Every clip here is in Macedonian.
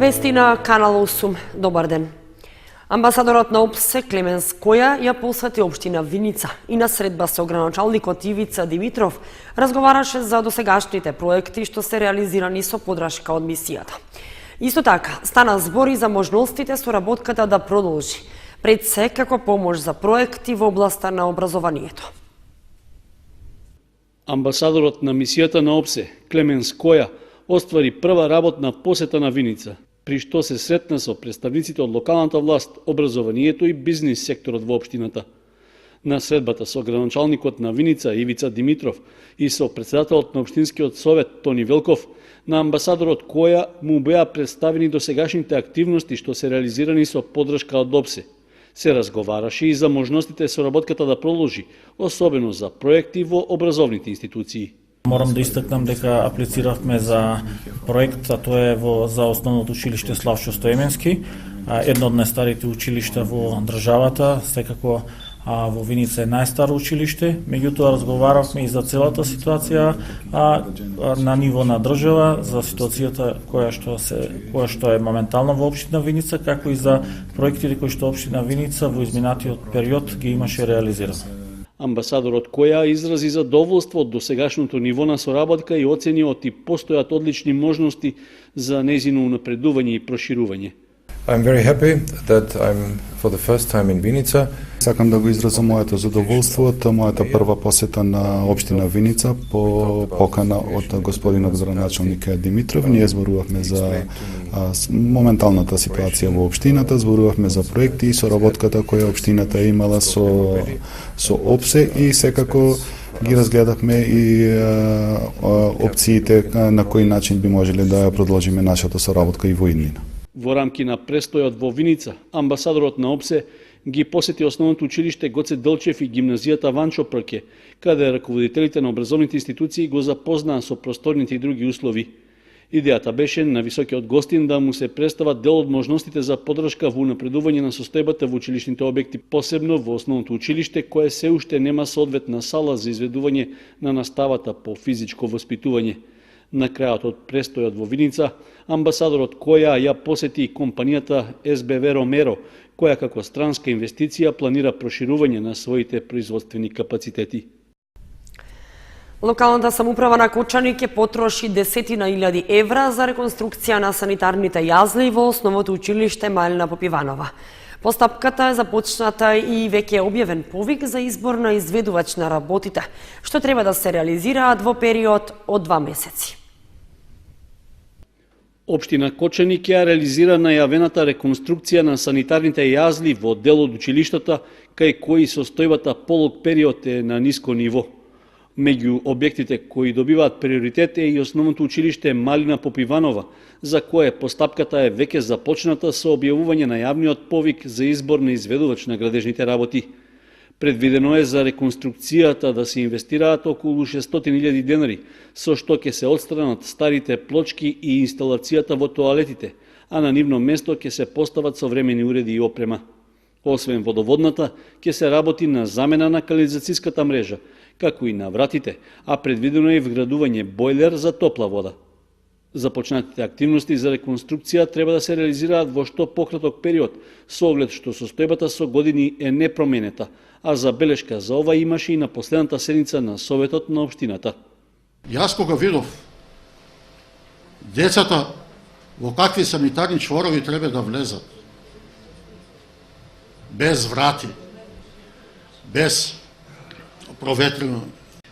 Вести на Канал 8. Добар ден. Амбасадорот на ОПСЕ Клемен Скоја ја посвети општина Виница и на средба со граначалникот Ивица Димитров разговараше за досегашните проекти што се реализирани со подршка од мисијата. Исто така, стана збори за можностите соработката да продолжи, пред се како помош за проекти во областа на образованието. Амбасадорот на мисијата на ОПСЕ Клемен Скоја оствари прва работна посета на Виница, при што се сретна со представниците од локалната власт, образованието и бизнис секторот во општината. На средбата со граначалникот на Виница Ивица Димитров и со председателот на општинскиот совет Тони Велков, на амбасадорот Која му беа представени досегашните активности што се реализирани со подршка од ОПСЕ. Се разговараше и за можностите соработката да продолжи, особено за проекти во образовните институции. Морам да истакнам дека аплициравме за проект, а тоа е за основното училиште Славчо Стоеменски, едно од најстарите училишта во државата, секако во Виница е најстаро училиште. Меѓутоа разговаравме и за целата ситуација на ниво на држава, за ситуацијата која што е моментално во општина Виница, како и за проектите кои што општина Виница во изминатиот период ги имаше реализирани. Амбасадорот Која изрази задоволство од досегашното ниво на соработка и оцени и постојат одлични можности за нејзино унапредување и проширување. I'm very happy that I'm for the first time in Vinica. Сакам да го изразам моето задоволство од мојата прва посета на општина Виница по покана од господинот граначалник Димитров. Ние зборувавме за моменталната ситуација во општината, зборувавме за проекти и соработката која општината имала со ОПСЕ и секако ги разгледавме и опциите на кој начин би можеле да продолжиме нашата соработка и во иднина. Во рамки на престојот во Виница, амбасадорот на ОПСЕ ги посети основното училиште Гоце Делчев и гимназијата Ванчо Прке, каде раководителите на образовните институции го запознаа со просторните и други услови. Идејата беше на високиот гостин да му се представат дел од можностите за подршка во напредување на состојбата во училишните објекти, посебно во основното училиште, кое се уште нема соодветна сала за изведување на наставата по физичко воспитување. На крајот од престојот во Виница, амбасадорот Која ја посети компанијата СБВ Ромеро, која како странска инвестиција планира проширување на своите производствени капацитети. Локалната самоуправа на Кочани ќе потроши десетина илјади евра за реконструкција на санитарните јазли во основното училиште Малина Попиванова. Постапката е започната и веќе е објавен повик за избор на изведувач на работите, што треба да се реализираат во период од 2 месеци. Општина Кочани ќе реализира најавената реконструкција на санитарните јазли во дел од училиштата, кај кои состојбата полог период е на ниско ниво. Меѓу објектите кои добиваат приоритет е и основното училиште Малина Попиванова, за кое постапката е веќе започната со објавување на јавниот повик за избор на изведувач на градежните работи. Предвидено е за реконструкцијата да се инвестираат околу 600.000 денари, со што ќе се отстранат старите плочки и инсталацијата во тоалетите, а на нивно место ќе се постават современи уреди и опрема. Освен водоводната, ќе се работи на замена на канализацијската мрежа, како и на вратите, а предвидено е и вградување бойлер за топла вода. Започнатите активности за реконструкција треба да се реализираат во што пократок период, со оглед што состојбата со години е непроменета, а забелешка за ова имаше и на последната седница на Советот на општината. Јас кога видов децата во какви санитарни чворови треба да влезат, без врати, без проветрено,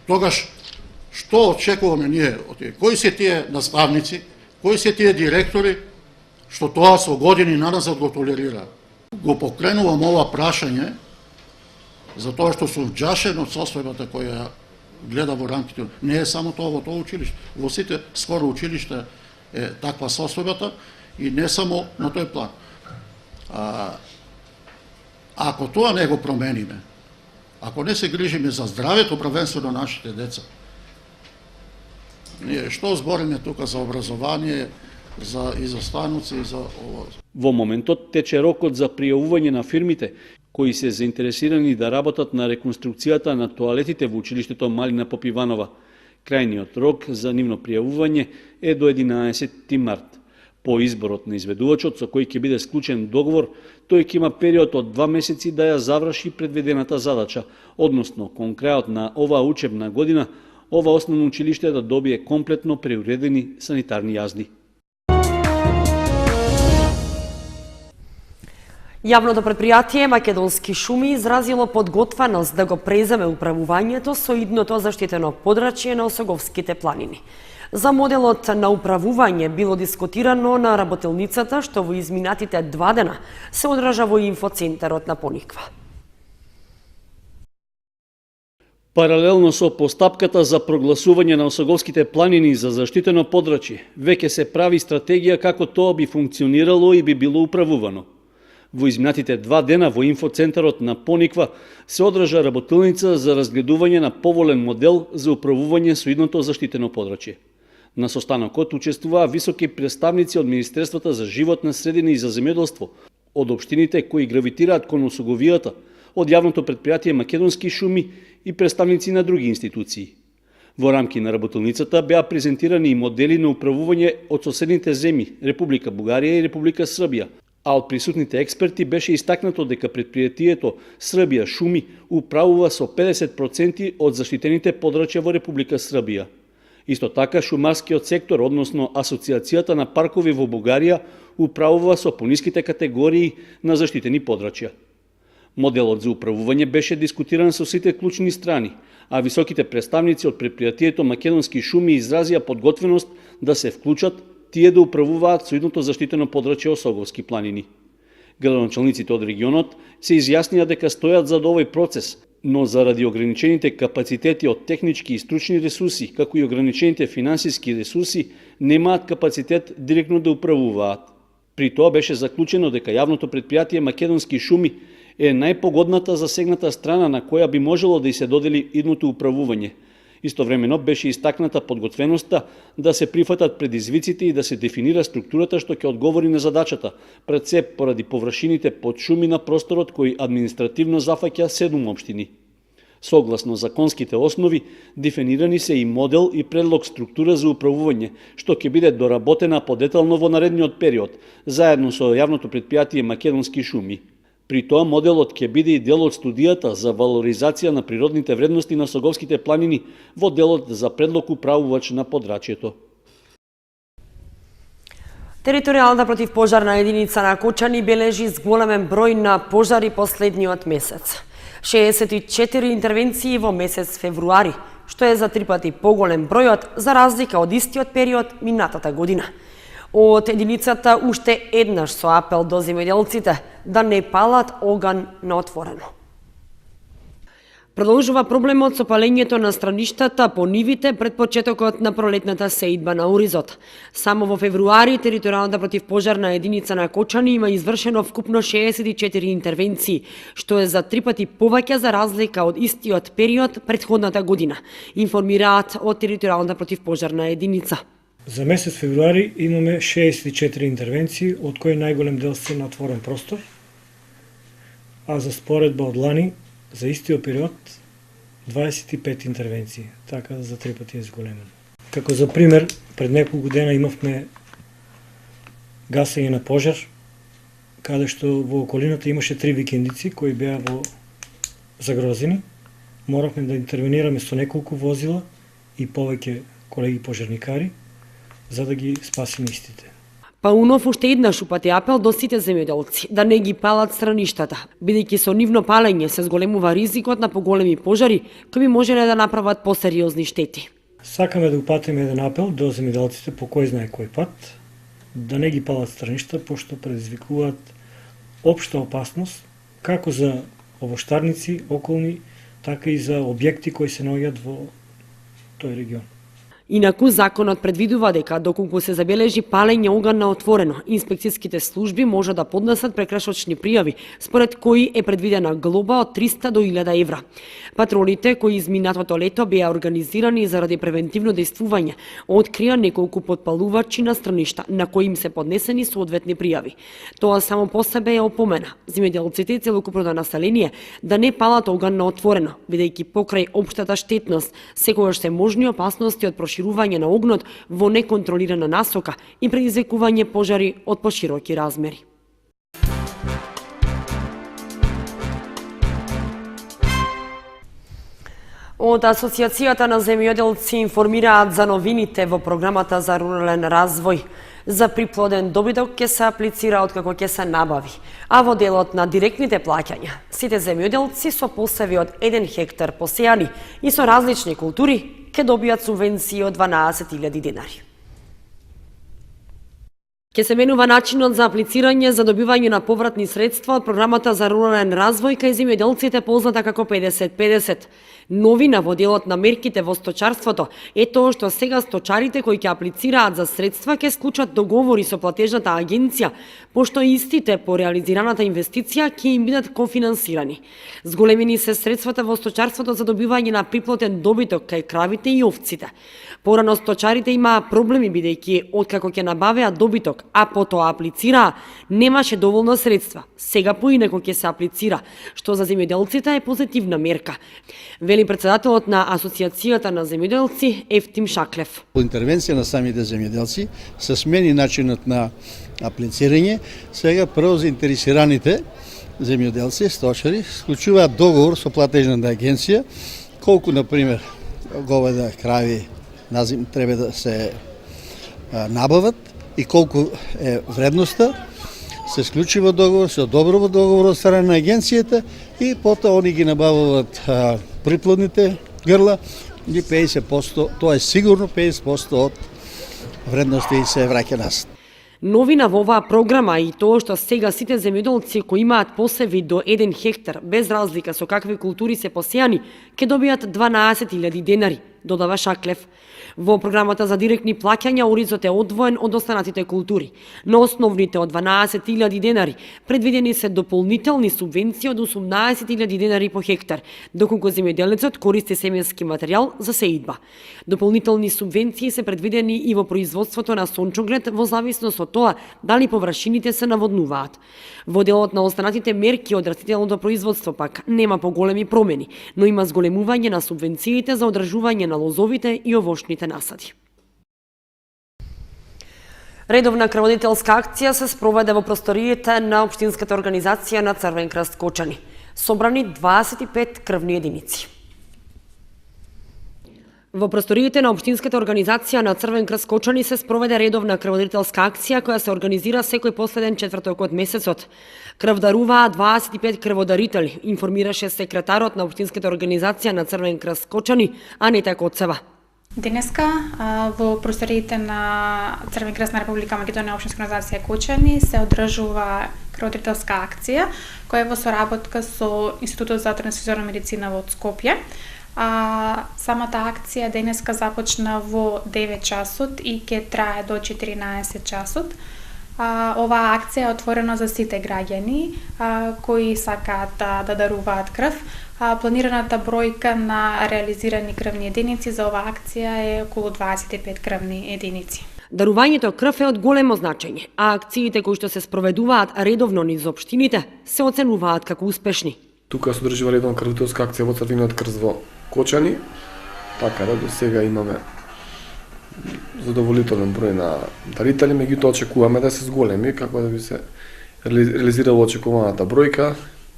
тогаш што очекуваме ние од тие? Кои се тие наставници, кои се тие директори, што тоа со години назад го толерира? Го покренувам ова прашање, затоа што сум вџашен од состојбата која гледа во рамките. Не е само тоа во тоа училиште, во сите скоро училишта е таква состојбата и не само на тој план. Ако тоа не го промениме, ако не се грижиме за здравето, првенствено на нашите деца, ние што збориме тука за образование, за изостануци и за ова? Во моментот тече рокот за пријавување на фирмите кои се заинтересирани да работат на реконструкцијата на тоалетите во училиштето Малина Попиванова. Крајниот рок за нивно пријавување е до 11 март. По изборот на изведувачот со кој ќе биде склучен договор, тој ќе има период од 2 месеци да ја заврши предвидената задача, односно кон крајот на оваа учебна година, ова основно училиште да добие комплетно преуредени санитарни јазди. Јавното предпријатие Македонски шуми изразило подготвеност да го преземе управувањето со идното заштитено подрачје на Осоговските планини. За моделот на управување било дискутирано на работилницата, што во изминатите 2 дена се одража во инфоцентарот на Пониква. Паралелно со постапката за прогласување на Осоговските планини за заштитено подрачје, веќе се прави стратегија како тоа би функционирало и би било управувано. Во изминатите 2 дена во инфоцентарот на Пониква се одржа работилница за разгледување на поволен модел за управување со идното заштитено подрачје. На состанокот учествуваа високи представници од Министерството за животна средина и за земјоделство, од општините кои гравитираат кон Осоговијата, од јавното предпријатие Македонски шуми и представници на други институции. Во рамки на работилницата беа презентирани и модели на управување од соседните земји, Република Бугарија и Република Србија, а од присутните експерти беше истакнато дека предпријатието Србија шуми управува со 50% од заштитените подрачја во Република Србија. Исто така, шумарскиот сектор, односно Асоциацијата на паркови во Бугарија, управува со пониските категории на заштитени подрачја. Моделот за управување беше дискутиран со сите клучни страни, а високите представници од предпријатието Македонски шуми изразија подготвеност да се вклучат тие да управуваат со идното заштитено подрачје Осоговски планини. Градоначалниците од регионот се изјаснија дека стојат за овој процес, но заради ограничените капацитети од технички и стручни ресурси, како и ограничените финансиски ресурси, немаат капацитет директно да управуваат. При тоа беше заклучено дека јавното предпријатие Македонски шуми е најпогодната засегната страна на која би можело да и се додели идното управување. Истовремено беше истакната подготвеноста да се прифатат предизвиците и да се дефинира структурата што ќе одговори на задачата, пред се поради површините под шуми на просторот кој административно зафаќа 7 општини. Согласно законските основи, дефинирани се и модел и предлог структура за управување, што ќе биде доработена подетално во наредниот период, заедно со јавното предпријатие Македонски шуми. При тоа моделот ќе биде и дел од студијата за валоризација на природните вредности на Осоговските планини во делот за предлог управувач на подрачјето. Територијална противпожарна единица на Кочани бележи зголемен број на пожари последниот месец. 64 интервенции во месец февруари, што е за 3 пати поголем бројот за разлика од истиот период минатата година. Од единицата уште еднаш со апел до земјоделците да не палат оган на отворено. Продолжува проблемот со палењето на страништата по нивите пред почетокот на пролетната сеидба на оризот. Само во февруари територијалната противпожарна единица на Кочани има извршено вкупно 64 интервенции, што е за 3 пати повеќе за разлика од истиот период претходната година, информираат од територијалната противпожарна единица. За месец февруари имаме 64 интервенции, од кои најголем дел се на отворен простор, а за споредба од лани, за истиот период, 25 интервенции, така за 3 пати е зголемен. Како за пример, пред неколку дена имавме гасење на пожар, каде што во околината имаше 3 викендици кои беа во загрозени. Моравме да интервенираме со неколку возила и повеќе колеги пожарникари, за да ги спасиме истите. Паунов уште еднаш упати апел до сите земјоделци да не ги палат страништата, бидејќи со нивно палење се зголемува ризикот на поголеми пожари кои би можеле да направат посериозни штети. Сакаме да упатиме еден апел до земјоделците по кој знае кој пат, да не ги палат страништа, пошто предизвикуваат општа опасност, како за овоштарници, околни, така и за објекти кои се наоѓаат во тој регион. Инаку, законот предвидува дека доколку се забележи палење оган на отворено, инспекцијските служби може да поднесат прекршочни пријави, според кои е предвидена глоба од 300 до 1000 евра. Патролите кои изминатото лето беа организирани заради превентивно действување, открија неколку подпалувачи на страништа, на кои им се поднесени соодветни пријави. Тоа само по себе е опомена земјоделците и целокупното население да не палат оган на отворено, бидејќи покрај општата штетност секогаш се можни опасности од проширување проширување на огнот во неконтролирана насока и предизвикување пожари од пошироки размери. Од Асоциацијата на земјоделци информираат за новините во програмата за рурален развој. За приплоден добиток ќе се аплицира откако ќе се набави, а во делот на директните плаќања, сите земјоделци со посеви од 1 хектар посејани и со различни култури ќе добијат субвенции од 12.000 денари. Ке се менува начинот за аплицирање за добивање на повратни средства од програмата за рурален развој кај земјоделците позната како 50-50. Новина во делот на мерките во сточарството е тоа што сега сточарите кои ќе аплицираат за средства ќе склучат договори со платежната агенција, пошто истите по реализираната инвестиција ќе им бидат кофинансирани. Зголемени се средствата во сточарството за добивање на приплотен добиток кај кравите и овците. Порано сточарите имаа проблеми бидејќи откако ќе набавеа добиток, а потоа аплицираа, немаше доволно средства. Сега поинаку ќе се аплицира, што за земјоделците е позитивна мерка. Вели председателот на Асоциацијата на земјоделци Ефтим Шаклев. По интервенција на самите земјоделци се смени начинот на аплицирање. Сега прво заинтересираните земјоделци, сточари, склучуваат договор со платежната агенција, колку, например, говеда, крави, треба да се набават и колку е вредноста, се склучува договор, се одобрува договор од страна на агенцијата и потоа они ги набавуваат приплодните грла и 50%, тоа е сигурно 50% од вредноста и се враќа нас. Новина во оваа програма и тоа што сега сите земјоделци кои имаат посеви до 1 хектар, без разлика со какви култури се посејани, ќе добијат 12.000 денари, додава Шаклев. Во програмата за директни плаќања оризот е одвоен од останатите култури. На основните од 12.000 денари предвидени се дополнителни субвенции од 18.000 денари по хектар, доколку земјоделецот користи семенски материјал за сеидба. Дополнителни субвенции се предвидени и во производството на сончоглед во зависност од тоа дали површините се наводнуваат. Во делот на останатите мерки од растителното производство пак нема поголеми промени, но има зголемување на субвенциите за одржување на лозовите и овошните насади. Редовна крводителска акција се спроведе во просториите на Општинската организација на Црвен крст Кочани. Собрани 25 крвни единици. Во просториите на Општинската организација на Црвен крст Кочани се спроведе редовна крводарителска акција која се организира секој последен четврток од месецот. Крв даруваа 25 крводарители, информираше секретарот на Општинската организација на Црвен крст Кочани Анета Коцева. Денеска во просториите на Црвен крст на Република Македонија Општинска организација Кочани се одржува крводарителска акција која е во соработка со Институтот за трансфузионална медицина во Скопје. Самата акција денеска започна во 9 часот и ќе трае до 14 часот. Оваа акција е отворена за сите граѓани кои сакаат да даруваат крв. Планираната бројка на реализирани крвни единици за оваа акција е околу 25 крвни единици. Дарувањето крв е од големо значење, а акциите кои што се спроведуваат редовно низ општините се оценуваат како успешни. Тука се одржува редовна крводарителска акција во Црвениот крст во Кочани, така да до сега имаме задоволителен број на дарители, меѓутоа очекуваме да се зголеми како да би се реализирала очекуваната бројка.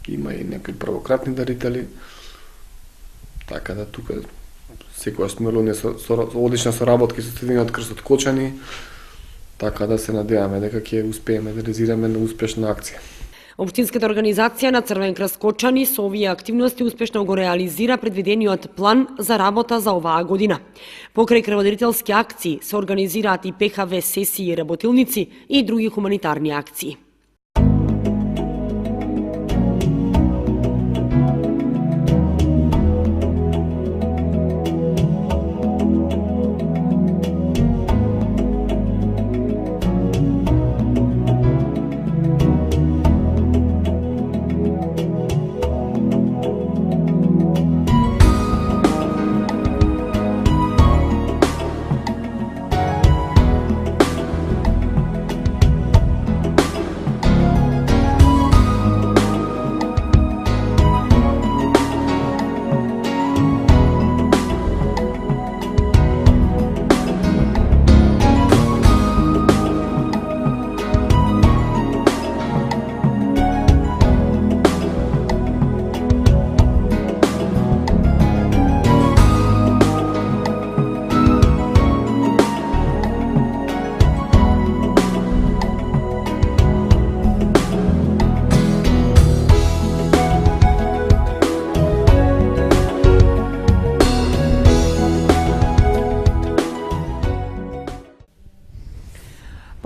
Има и некои првократни дарители, така да тука секоја сме со одлична соработка со Црвениот крст од Кочани, така да се надеваме дека ќе успееме да реализираме на успешна акција. Општинската организација на Црвен крст Кочани со овие активности успешно го реализира предвидениот план за работа за оваа година. Покрај крводарителски акции се организираат и ПХВ сесии и работилници и други хуманитарни акции.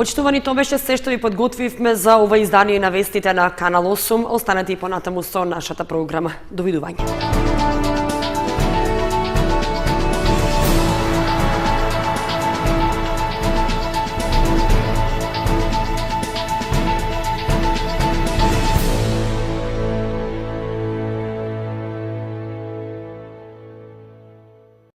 Почитувани, тоа беше се што ви подготвивме за ова издание на вестите на Канал 8. Останете и понатаму со нашата програма. Довидување.